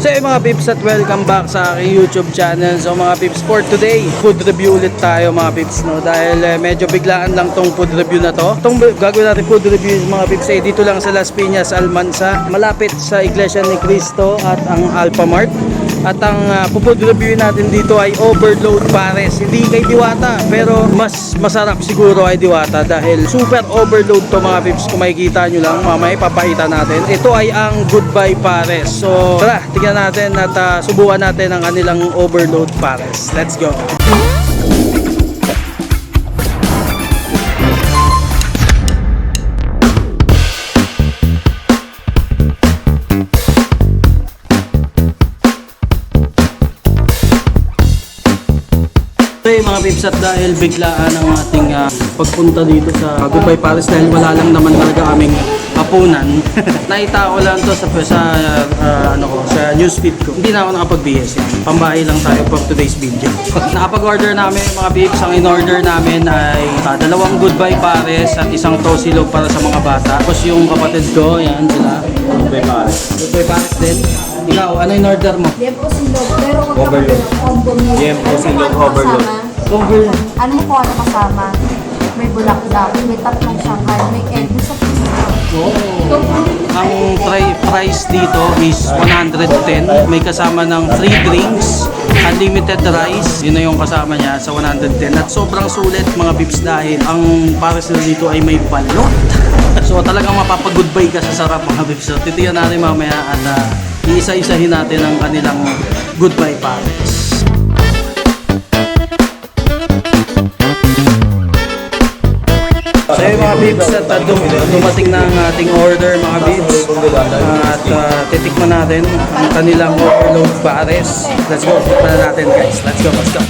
So mga pips, at welcome back sa aking YouTube channel. So mga pips, for today, food review ulit tayo mga pips, no? Dahil medyo biglaan lang tong food review na to. Itong gagawin natin food review mga pips dito lang sa Las Piñas, Almansa, malapit sa Iglesia ni Cristo at ang Alphamart. At ang food review natin dito ay Overload Pares. Hindi kay Diwata, pero mas masarap siguro ay Diwata dahil super overload to mga pips. Kung makikita nyo lang, mamaya papakita natin. Ito ay ang Goodbye Pares. So tara, tignan natin at subukan natin ang kanilang Overload Pares. Let's go! Okay mga pips, at dahil biglaan ang ating pagpunta dito sa Goodbye Pares dahil wala lang naman talaga kaming hapunan. Nakita ko lang to sa newsfeed ko. Hindi na ako nakapag-BS yan. Pambahay lang tayo for today's video. Nakapag-order namin mga pips. Ang in-order namin ay dalawang Goodbye Pares at isang tosilog para sa mga bata. Tapos yung kapatid ko, yan sila. Goodbye Pares. Goodbye Pares din. Ikaw, ano in-order mo? Yempo silog, pero magkakapit ng combo mo. Yempo silog overload. Overload. Ano mo po ano kasama? May bulaklak, may tatlong shanghai, may egg, sa pizza. Ang price dito is 110. May kasama ng free drinks, unlimited rice. Yun na yung kasama niya sa 110. At sobrang sulit mga pips dahil ang pares na dito ay may balot. So talagang mapapag-goodbye ka sa sarap mga pips. So titiyan natin mamaya at iisa-isahin natin ang kanilang Goodbye Pares. So yung mga bibs, at dumating na ang ating order mga bibs, at titikman natin ang kanilang Overload Pares. Let's go, tikman na natin guys. Let's go, let's go.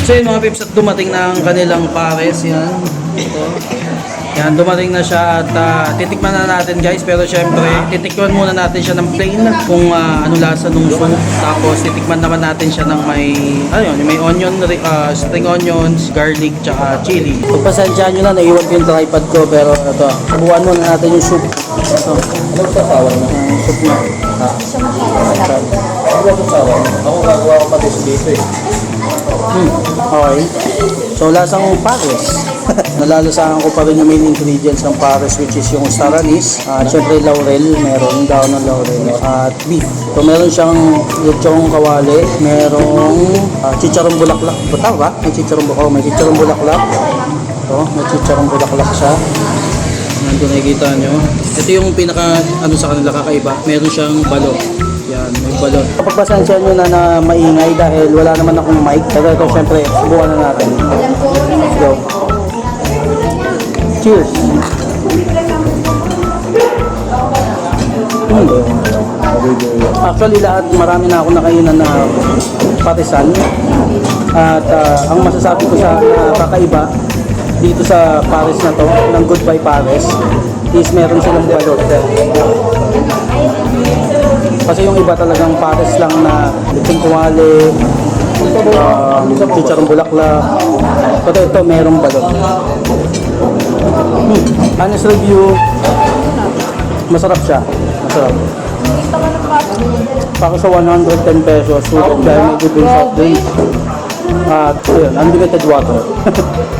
So yun mga pips, at dumating na ang kanilang pares. Yan, ito. Yan, dumating na siya at titikman na natin guys. Pero syempre, titikman muna natin siya ng plain kung ano lasa nung soup. Tapos titikman naman natin siya ng may, ano yun, may onion, spring onions, garlic, tsaka chili. Pagpasensyaan nyo na, naiwan ko yung tripod ko. Pero ito, subukan muna natin yung soup. Ito, ano sasawa na? Soup na. Ano sasawa? Ako gagawa ko pati dito eh. Okay. So lasang pares. Nalalasahan ko pa rin yung main ingredients ng pares, which is yung star anise, syempre laurel, meron daon ng laurel, at beef. So meron siyang lechong kawali, merong chicharong bulaklak. Bataw ba? May chicharong bulaklak. May chicharong bulaklak. Ito, may chicharong bulaklak siya. Nandun nakikita nyo. Ito yung pinaka sa kanila kakaiba. Meron siyang balot. Yan, may balot. Kapag pasensya nyo na maingay dahil wala naman akong mic. Pero ito, syempre, subukan na natin. Let's go. Cheers! Actually, marami na ako nakainan na patisan. At ang masasabi ko sa kakaiba dito sa Pares na to, ng Goodbye Pares, is meron silang balot. Kasi yung iba talagang pares lang na lechong kawali, chicharong bulaklak. Pero ito merong balot. Honest review, masarap siya. Masarap. Para sa 110 pesos, sulit dahil may good soft drinks. At yun, unlimited water.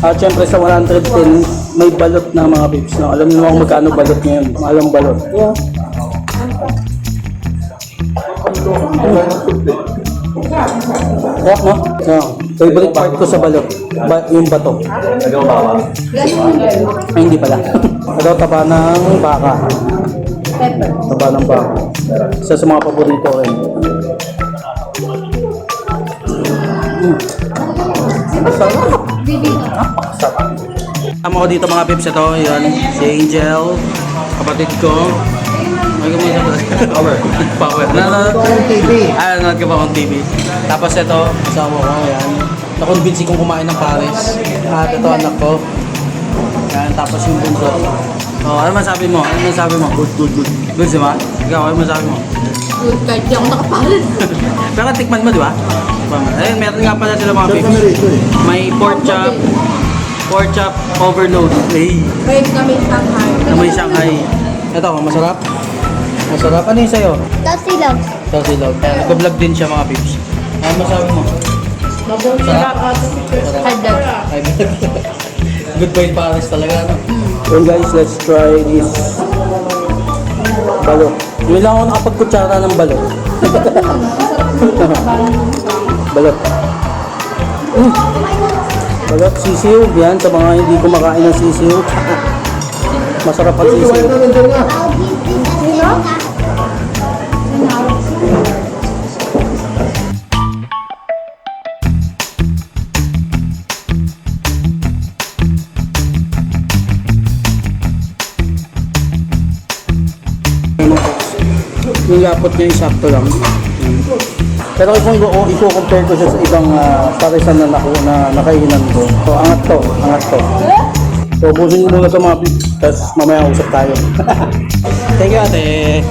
At syempre sa 110, may balot na mga pips. No? Alam niyo naman magkano balot ngayon. Mahalang balot. Yeah. Yeah, no? Yeah. Favorite part ko sa balot, yung bato. Ay, hindi pala. Ito, taba ng baka. Taba ng baka. Isa sa mga paborito rin. Masarap. Napakasarap. Tama ko dito mga pips, ito, yun, si Angel, kapatid ko. Power. Power. Nanonood ko ng TV. Nanonood ka ba ng TV? Tapos ito, kasama ko, yan. Na-convince kong kumain ng pares. At ito anak ko. Yan, tapos yung bunso. Oh, ano masabi mo? Ano masabi mo? Good, good, good. Good, di ba? Ikaw, ano masabi mo? Good, kahit di ako nakapalit. Pero tikman mo, di ba? Tikman mo. Ayun, meron nga pala sila mga pips. May pork chop overload. Hey, Wait kami Shanghai. na may Shanghai. Ito, masarap. Masarap. Ano yung sa'yo? Tasilog. Sasilog. Nag-vlog din siya mga pips. Ano masabi mo? Sarap. Hadag. Ay, good boy Paris talaga, no? So guys, let's try this balot. Yun lang ako nakapagkutsara ng balot. Balot. Balot, sisiw. Yan, sa mga hindi kumakain ng sisiw. Masarap ang sisiw. Yung lapot niya yung sakto lang. Pero kung i-compare ko siya sa ibang parisan na nakainan ko. So, angat to. So, ubusin ko muna ito mga pips. Tapos mamaya usap tayo. Thank you, ate.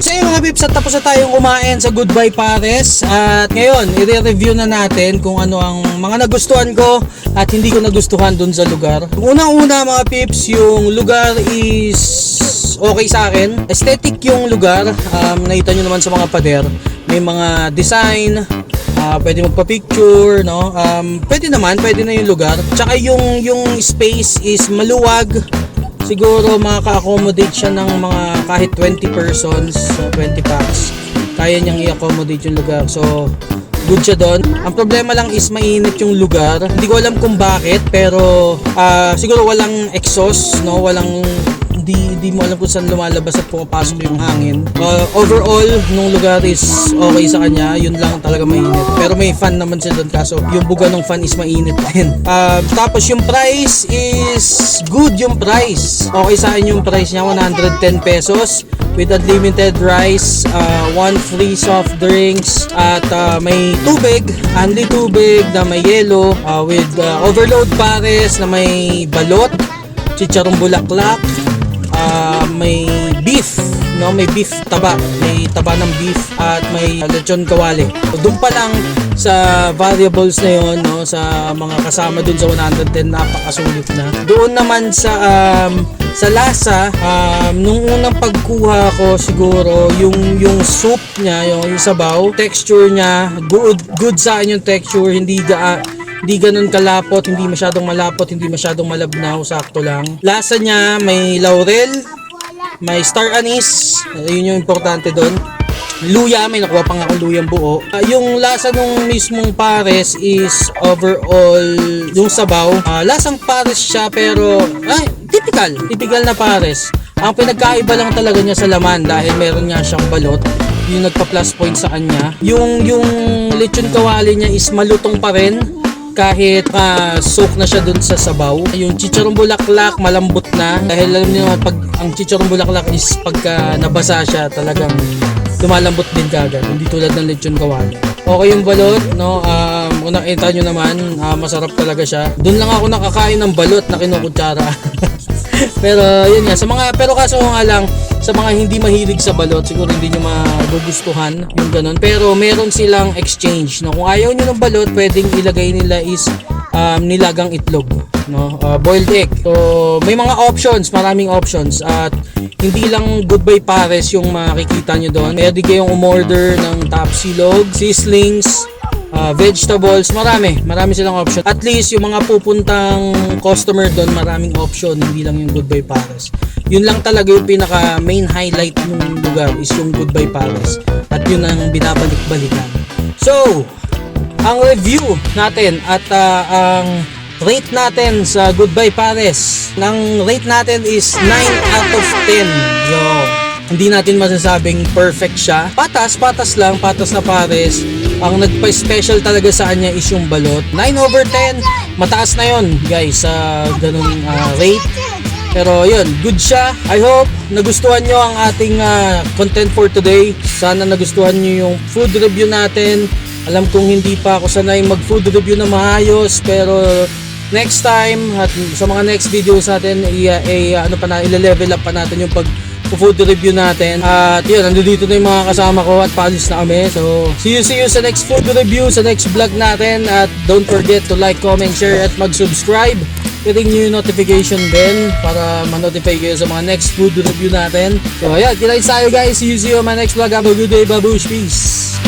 So yun mga pips, at tapos na tayong kumain sa Goodbye Pares. At ngayon, i-review na natin kung ano ang mga nagustuhan ko at hindi ko nagustuhan dun sa lugar. Unang-una mga pips, yung lugar is okay sa akin. Aesthetic yung lugar. Nakita nyo naman sa mga pader. May mga design. Pwede magpa-picture, no? Pwede na yung lugar. Tsaka yung space is maluwag. Siguro makaka-accommodate siya ng mga kahit 20 persons, 20 packs. Kaya niyang i-accommodate yung lugar. So, good siya doon. Ang problema lang is mainit yung lugar. Hindi ko alam kung bakit, pero siguro walang exhaust, no? Hindi mo alam kung saan lumalabas at pumapasok yung hangin. Overall, nung lugar is okay sa kanya. Yun lang talaga mainit. Pero may fan naman siya doon, kaso yung buga ng fan is mainit din. Tapos yung price is good yung price. Okay sa akin yung price niya, 110 pesos with unlimited rice, one free soft drinks, at may tubig, only tubig na may yelo, with overload pares na may balot, chicharong bulaklak, may beef, no? May beef taba, may taba ng beef, at may lechon kawali. So, doon pa lang sa variables na yon, no, sa mga kasama doon sa 110, napakasulit na. Doon naman sa lasa, nung unang pagkuha ko siguro yung soup niya, yung sabaw, texture niya, good sa akin yung texture, hindi ganun kalapot, hindi masyadong malapot, hindi masyadong malabnaw, sakto lang. Lasa niya, may laurel, may star anise, yun yung importante doon. Luya, may nakuha pang akong luyang buo. Yung lasa nung mismong pares is overall yung sabaw. Lasang pares siya pero typical na pares. Ang pinagkaiba lang talaga niya sa laman dahil meron nga siyang balot, yung nagpa-plus point sa kanya. Yung lechon kawali niya is malutong pa rin kahit soak na siya dun sa sabaw. Yung chicharong bulaklak malambot na, dahil alam niyo pag ang chicharong bulaklak is pagka nabasa siya talagang lumalambot din kagad, hindi tulad ng lechon kawali. Okay yung balot, no? Kung nakita nyo naman, masarap talaga siya. Doon lang ako nakakain ng balot na kinukutsara. Pero yun nga, pero kaso nga lang, sa mga hindi mahilig sa balot, siguro hindi nyo magugustuhan yung ganun. Pero meron silang exchange, no? Kung ayaw nyo ng balot, pwedeng ilagay nila is nilagang itlog, no? Boiled egg. So may mga options, maraming options, at hindi lang Goodbye Pares yung makikita nyo doon. Pwede kayong umorder ng tapsilog, sizzlings, vegetables, marami silang option. At least yung mga pupuntang customer doon, maraming option, hindi lang yung Goodbye Pares. Yun lang talaga yung pinaka main highlight ng lugar is yung Goodbye Pares, at yun ang binabalik-balikan. So, ang review natin at ang rate natin sa Goodbye Pares, ng rate natin is 9 out of 10. Yo, hindi natin masasabing perfect siya. Patas na pares. Ang nagpa-special talaga sa kanya is yung balot. 9 over 10, mataas na yon guys sa ganung rate. Pero yun, good siya. I hope nagustuhan nyo ang ating content for today. Sana nagustuhan nyo yung food review natin. Alam kong hindi pa ako sanay mag food review na maayos, pero next time at sa mga next videos natin i-level up pa natin yung food review natin. At yun, nandito na yung mga kasama ko at paalis na kami. So see you sa next food review, sa next vlog natin. At don't forget to like, comment, share at mag-subscribe. Piring nyo yung notification bell para ma-notify kayo sa mga next food review natin. So ayan, kita tayo guys. See you on my next vlog. Have a good day, babush. Peace.